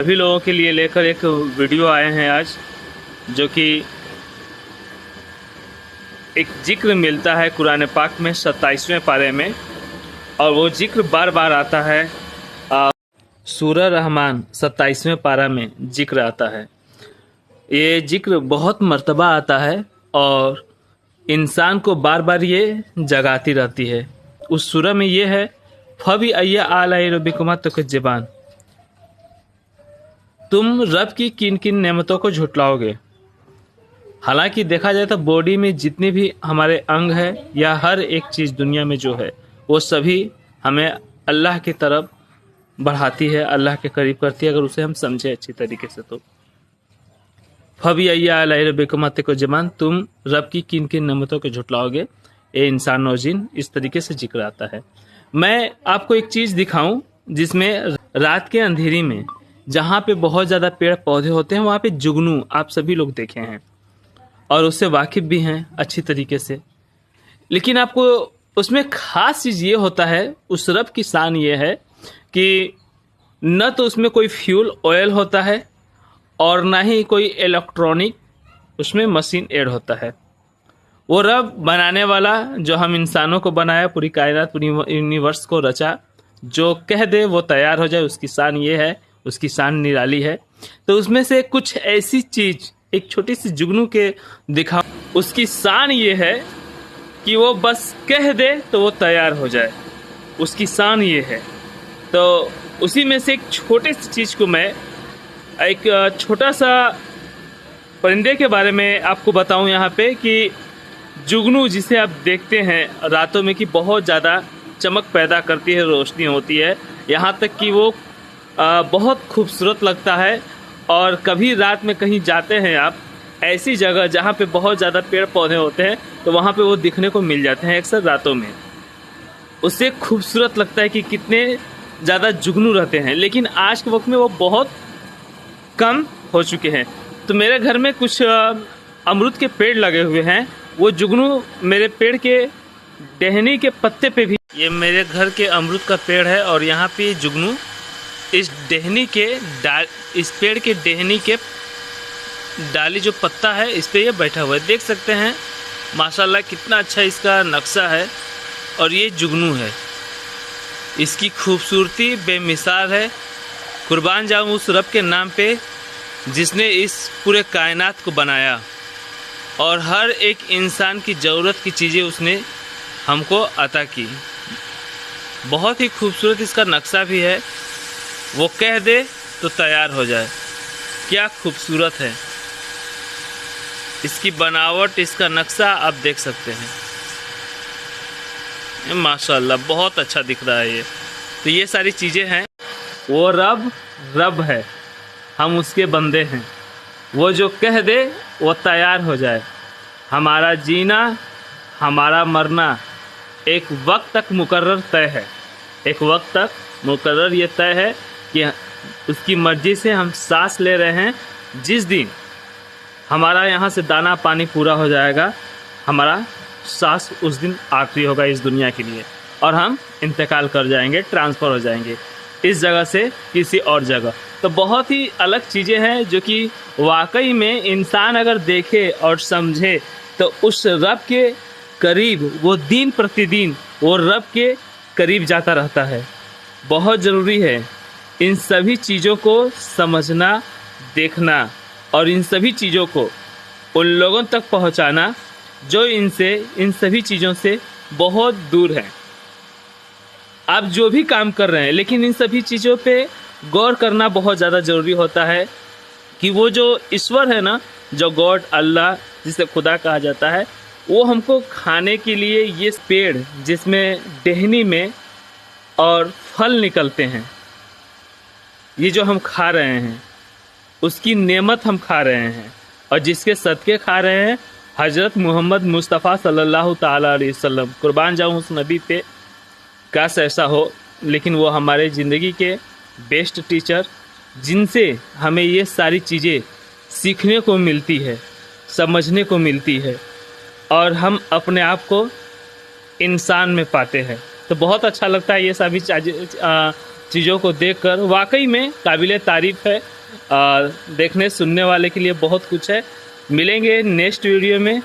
सभी लोगों के लिए लेकर एक वीडियो आए हैं आज, जो कि एक जिक्र मिलता है कुरान पाक में 27वें पारे में, और वो जिक्र बार बार आता है। सूरह रहमान 27वें पारा में जिक्र आता है। ये जिक्र बहुत मर्तबा आता है और इंसान को बार बार ये जगाती रहती है। उस सूरह में ये है, फबी अय्या आला रब्बिकुमा तुकज्जिबान, तुम रब की किन किन नेमतों को झुटलाओगे। हालांकि देखा जाए तो बॉडी में जितने भी हमारे अंग है या हर एक चीज़ दुनिया में जो है वो सभी हमें अल्लाह की तरफ बढ़ाती है, अल्लाह के करीब करती है, अगर उसे हम समझे अच्छी तरीके से। तो फबी अय्या अला रब्बिकुमा तुकज्जिबान, तुम रब की किन किन नेमतों को झुटलाओगे, ए इंसान और जिन, इस तरीके से जिक्र आता है। मैं आपको एक चीज़ दिखाऊं जिसमें रात के अंधेरी में जहाँ पे बहुत ज़्यादा पेड़ पौधे होते हैं वहाँ पे जुगनू आप सभी लोग देखे हैं और उससे वाकिफ़ भी हैं अच्छी तरीके से। लेकिन आपको उसमें ख़ास चीज़ ये होता है, उस रब की शान ये है कि न तो उसमें कोई फ्यूल ऑयल होता है और ना ही कोई इलेक्ट्रॉनिक उसमें मशीन ऐड होता है। वो रब बनाने वाला जो हम इंसानों को बनाया, पूरी कायनात पूरी यूनिवर्स को रचा, जो कह दे वो तैयार हो जाए, उसकी शान ये है, उसकी शान निराली है। तो उसमें से कुछ ऐसी चीज एक छोटी सी जुगनू के दिखा, उसकी शान ये है कि वो बस कह दे तो वो तैयार हो जाए, उसकी शान ये है। तो उसी में से एक छोटी सी चीज को मैं एक छोटा सा परिंदे के बारे में आपको बताऊं यहाँ पे कि जुगनू जिसे आप देखते हैं रातों में कि बहुत ज़्यादा चमक पैदा करती है, रोशनी होती है, यहाँ तक कि वो बहुत खूबसूरत लगता है। और कभी रात में कहीं जाते हैं आप ऐसी जगह जहाँ पे बहुत ज़्यादा पेड़ पौधे होते हैं तो वहाँ पे वो दिखने को मिल जाते हैं अक्सर रातों में। उससे खूबसूरत लगता है कि कितने ज़्यादा जुगनू रहते हैं, लेकिन आज के वक्त में वो बहुत कम हो चुके हैं। तो मेरे घर में कुछ अमरूद के पेड़ लगे हुए हैं, वो जुगनू मेरे पेड़ के टहनी के पत्ते पे भी, ये मेरे घर के अमरूद का पेड़ है और यहाँ पे जुगनू इस टहनी के इस पेड़ के टहनी के डाली जो पत्ता है इस पे ये बैठा हुआ है, देख सकते हैं। माशाल्लाह कितना अच्छा इसका नक्शा है और ये जुगनू है, इसकी खूबसूरती बेमिसाल है। कुर्बान जाऊँ उस रब के नाम पे जिसने इस पूरे कायनात को बनाया और हर एक इंसान की ज़रूरत की चीज़ें उसने हमको अता की। बहुत ही खूबसूरत इसका नक्शा भी है, वो कह दे तो तैयार हो जाए। क्या खूबसूरत है इसकी बनावट, इसका नक्शा आप देख सकते हैं, माशाल्लाह बहुत अच्छा दिख रहा है ये। तो ये सारी चीज़ें हैं। वो रब है, हम उसके बंदे हैं। वो जो कह दे वो तैयार हो जाए। हमारा जीना, हमारा मरना एक वक्त तक मुकर्रर तय है, एक वक्त तक मुकर्रर ये तय है कि उसकी मर्जी से हम सांस ले रहे हैं। जिस दिन हमारा यहाँ से दाना पानी पूरा हो जाएगा, हमारा सांस उस दिन आखिरी होगा इस दुनिया के लिए और हम इंतकाल कर जाएंगे, ट्रांसफ़र हो जाएंगे इस जगह से किसी और जगह। तो बहुत ही अलग चीज़ें हैं जो कि वाकई में इंसान अगर देखे और समझे तो उस रब के करीब वो दिन प्रतिदिन वो रब के करीब जाता रहता है। बहुत ज़रूरी है इन सभी चीज़ों को समझना, देखना और इन सभी चीज़ों को उन लोगों तक पहुंचाना जो इन सभी चीज़ों से बहुत दूर हैं। आप जो भी काम कर रहे हैं, लेकिन इन सभी चीज़ों पे गौर करना बहुत ज़्यादा ज़रूरी होता है कि वो जो ईश्वर है ना, जो गॉड, अल्लाह जिसे खुदा कहा जाता है, वो हमको खाने के लिए ये पेड़ जिसमें टहनी में और फल निकलते हैं, ये जो हम खा रहे हैं उसकी नेमत हम खा रहे हैं और जिसके सदके खा रहे हैं हज़रत मोहम्मद मुस्तफ़ा सल्लल्लाहु ताला अलैहि वसल्लम। कुर्बान जाऊँ उस नबी पे, काश ऐसा हो, लेकिन वो हमारे ज़िंदगी के बेस्ट टीचर, जिनसे हमें ये सारी चीज़ें सीखने को मिलती है, समझने को मिलती है और हम अपने आप को इंसान में पाते हैं। तो बहुत अच्छा लगता है ये सभी चीज़ों को देखकर वाकई में काबिले तारीफ़ है। देखने सुनने वाले के लिए बहुत कुछ है। मिलेंगे नेक्स्ट वीडियो में।